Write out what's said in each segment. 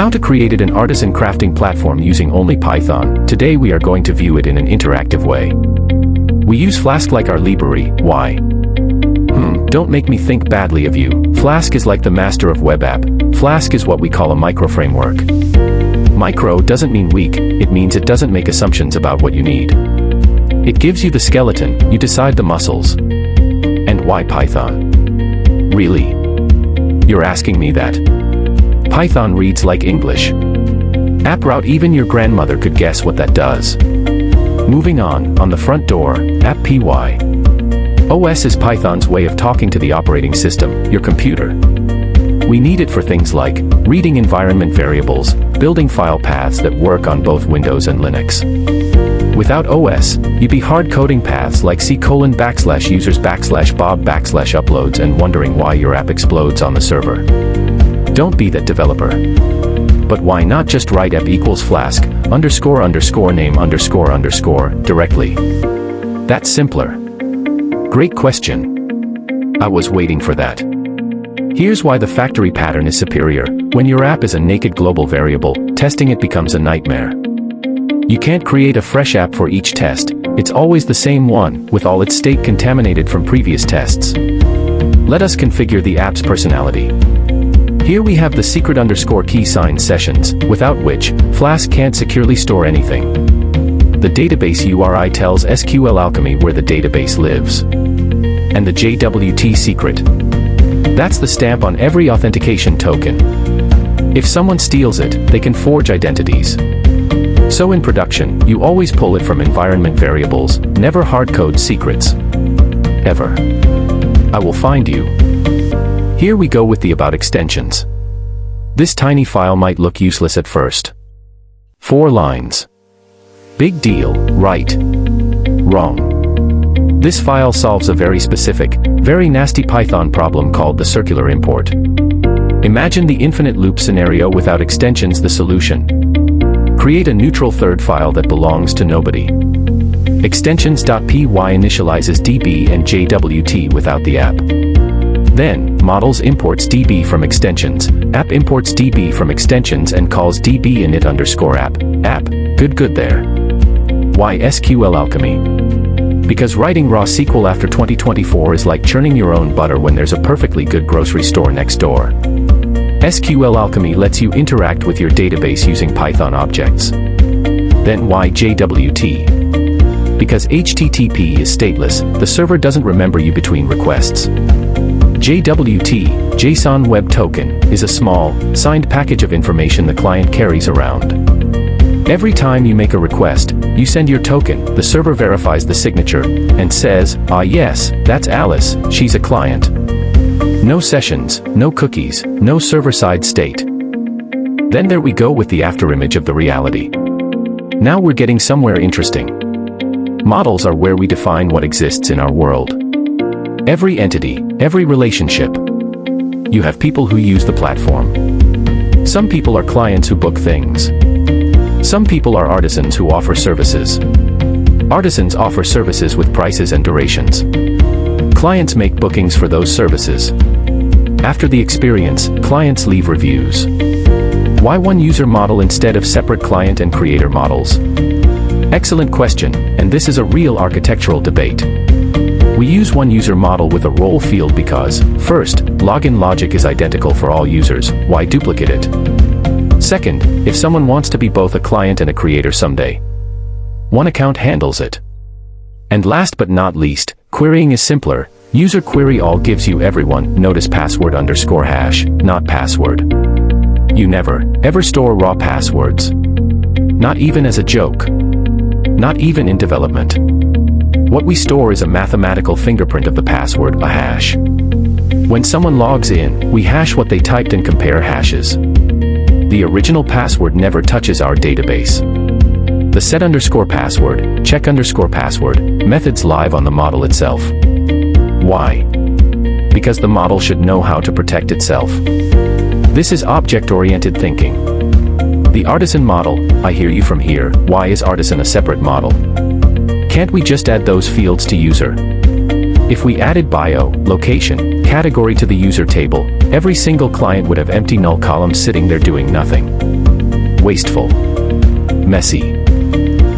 How to create an artisan crafting platform using only Python. Today we are going to view it in an interactive way. We use Flask like our library. Why? Don't make me think badly of you. Flask is like the master of web app. Flask is what we call a micro-framework. Micro doesn't mean weak, it means it doesn't make assumptions about what you need. It gives you the skeleton, you decide the muscles. And why Python? Really? You're asking me that? Python reads like English. AppRoute, even your grandmother could guess what that does. Moving on the front door, APP.PY. OS is Python's way of talking to the operating system, your computer. We need it for things like reading environment variables, building file paths that work on both Windows and Linux. Without OS, you'd be hard-coding paths like c:\users\bob\uploads and wondering why your app explodes on the server. Don't be that developer. But why not just write app=flask __name__ directly? That's simpler. Great question. I was waiting for that. Here's why the factory pattern is superior. When your app is a naked global variable, testing it becomes a nightmare. You can't create a fresh app for each test. It's always the same one, with all its state contaminated from previous tests. Let us configure the app's personality. Here we have the secret _key sign sessions, without which Flask can't securely store anything. The database URI tells SQLAlchemy where the database lives. And the JWT secret. That's the stamp on every authentication token. If someone steals it, they can forge identities. So in production, you always pull it from environment variables, never hard-code secrets. Ever. I will find you. Here we go with the about extensions. This tiny file might look useless at first. 4 lines. Big deal, right? Wrong. This file solves a very specific, very nasty Python problem called the circular import. Imagine the infinite loop scenario without extensions. The solution. Create a neutral third file that belongs to nobody. Extensions.py initializes DB and JWT without the app. Then, models imports DB from extensions, app imports DB from extensions and calls DB init_app. App, good there. Why SQLAlchemy? Because writing raw SQL after 2024 is like churning your own butter when there's a perfectly good grocery store next door. SQLAlchemy lets you interact with your database using Python objects. Then why JWT? Because HTTP is stateless, the server doesn't remember you between requests. JWT, JSON Web Token, is a small, signed package of information the client carries around. Every time you make a request, you send your token, the server verifies the signature, and says, ah yes, that's Alice, she's a client. No sessions, no cookies, no server-side state. Then there we go with the afterimage of the reality. Now we're getting somewhere interesting. Models are where we define what exists in our world. Every entity, every relationship. You have people who use the platform. Some people are clients who book things. Some people are artisans who offer services. Artisans offer services with prices and durations. Clients make bookings for those services. After the experience, clients leave reviews. Why one user model instead of separate client and creator models? Excellent question, and this is a real architectural debate. We use one user model with a role field because, first, login logic is identical for all users. Why duplicate it? Second, if someone wants to be both a client and a creator someday, one account handles it. And last but not least, querying is simpler. User query all gives you everyone. Notice password_hash, not password. You never, ever store raw passwords. Not even as a joke. Not even in development. What we store is a mathematical fingerprint of the password, a hash. When someone logs in, we hash what they typed and compare hashes. The original password never touches our database. The set_password, check_password, methods live on the model itself. Why? Because the model should know how to protect itself. This is object-oriented thinking. The artisan model, I hear you from here. Why is artisan a separate model? Can't we just add those fields to user? If we added bio, location, category to the user table, every single client would have empty null columns sitting there doing nothing. Wasteful. Messy.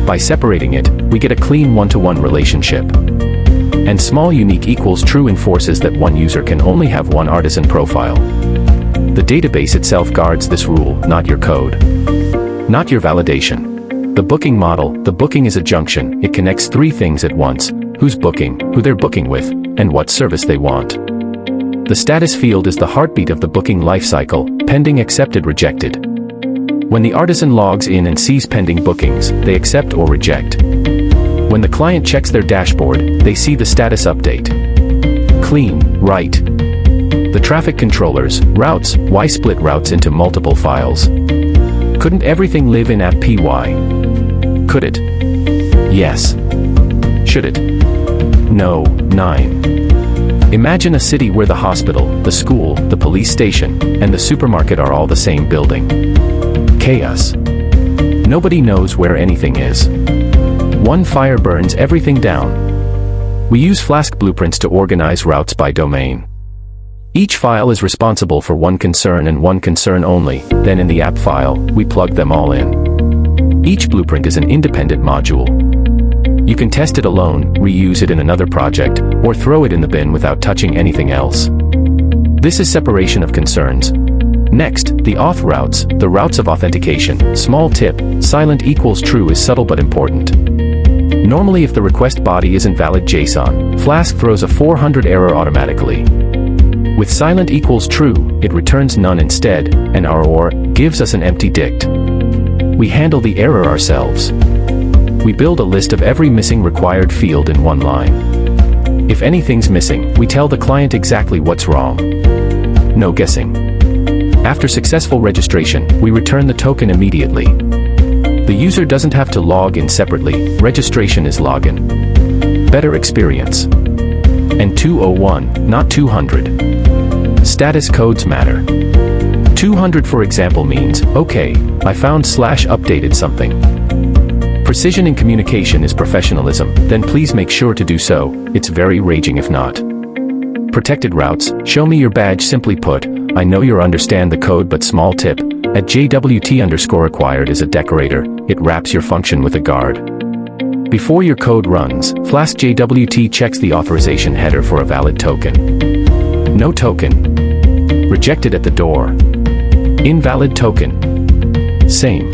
By separating it, we get a clean one-to-one relationship. And small unique equals true enforces that one user can only have one artisan profile. The database itself guards this rule, not your code. Not your validation. The booking model, the booking is a junction, it connects three things at once: who's booking, who they're booking with, and what service they want. The status field is the heartbeat of the booking lifecycle: pending, accepted, rejected. When the artisan logs in and sees pending bookings, they accept or reject. When the client checks their dashboard, they see the status update. Clean, right? The traffic controllers, routes, why split routes into multiple files? Couldn't everything live in APP.PY? Could it? Yes. Should it? No. 9. Imagine a city where the hospital, the school, the police station, and the supermarket are all the same building. Chaos. Nobody knows where anything is. One fire burns everything down. We use Flask blueprints to organize routes by domain. Each file is responsible for one concern and one concern only, then in the app file, we plug them all in. Each blueprint is an independent module. You can test it alone, reuse it in another project, or throw it in the bin without touching anything else. This is separation of concerns. Next, the auth routes, the routes of authentication. Small tip: silent equals true is subtle but important. Normally if the request body isn't valid JSON, Flask throws a 400 error automatically. With silent equals true, it returns none instead, and our OR gives us an empty dict. We handle the error ourselves. We build a list of every missing required field in one line. If anything's missing, we tell the client exactly what's wrong. No guessing. After successful registration, we return the token immediately. The user doesn't have to log in separately, registration is login. Better experience. And 201, not 200. Status codes matter. 200 for example means, okay, I found /updated something. Precision in communication is professionalism, then please make sure to do so, it's very raging if not. Protected routes, show me your badge. Simply put, I know you understand the code but small tip, at JWT_acquired is a decorator, it wraps your function with a guard. Before your code runs, Flask JWT checks the authorization header for a valid token. No token. Rejected at the door. Invalid token. Same.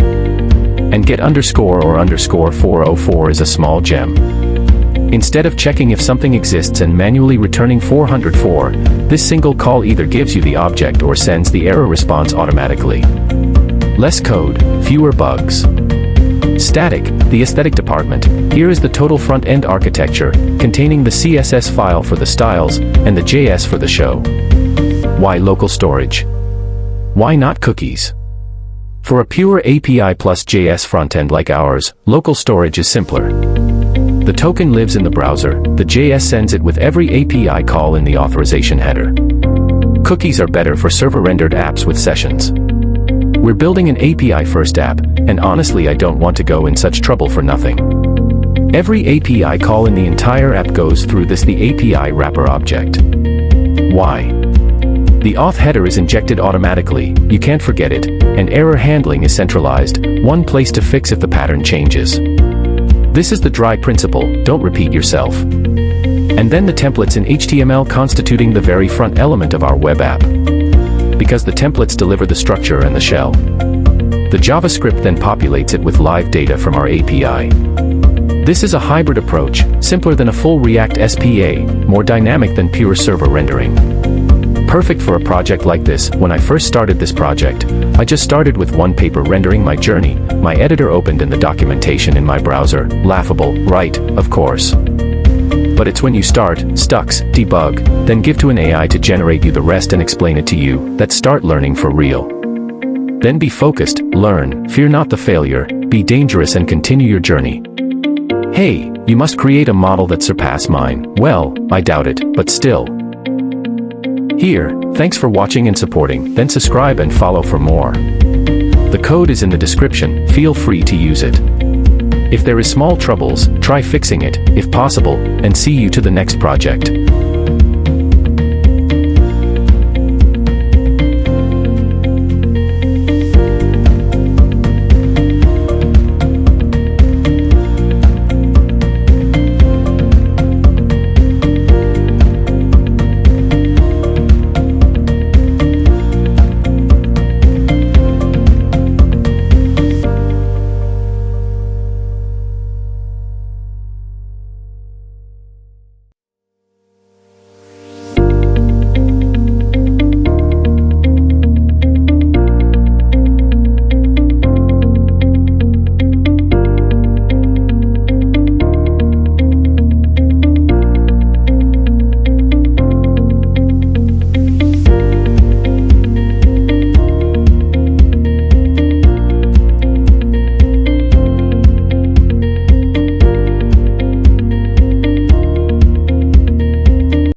And get _404 is a small gem. Instead of checking if something exists and manually returning 404, this single call either gives you the object or sends the error response automatically. Less code, fewer bugs. Static, the aesthetic department. Here is the total front-end architecture, containing the CSS file for the styles, and the JS for the show. Why local storage? Why not cookies? For a pure API plus JS frontend like ours, local storage is simpler. The token lives in the browser, the JS sends it with every API call in the authorization header. Cookies are better for server-rendered apps with sessions. We're building an API-first app, and honestly I don't want to go in such trouble for nothing. Every API call in the entire app goes through the API wrapper object. Why? The auth header is injected automatically, you can't forget it, and error handling is centralized, one place to fix if the pattern changes. This is the dry principle, don't repeat yourself. And then the templates in HTML constituting the very front element of our web app. Because the templates deliver the structure and the shell. The JavaScript then populates it with live data from our API. This is a hybrid approach, simpler than a full React SPA, more dynamic than pure server rendering. Perfect for a project like this. When I first started this project, I just started with one paper rendering my journey, my editor opened and the documentation in my browser, laughable, right, of course. But it's when you start, stux, debug, then give to an AI to generate you the rest and explain it to you, that start learning for real. Then be focused, learn, fear not the failure, be dangerous and continue your journey. Hey, you must create a model that surpass mine. Well, I doubt it, but still. Here, thanks for watching and supporting, then subscribe and follow for more. The code is in the description, feel free to use it. If there is small troubles, try fixing it, if possible, and see you to the next project.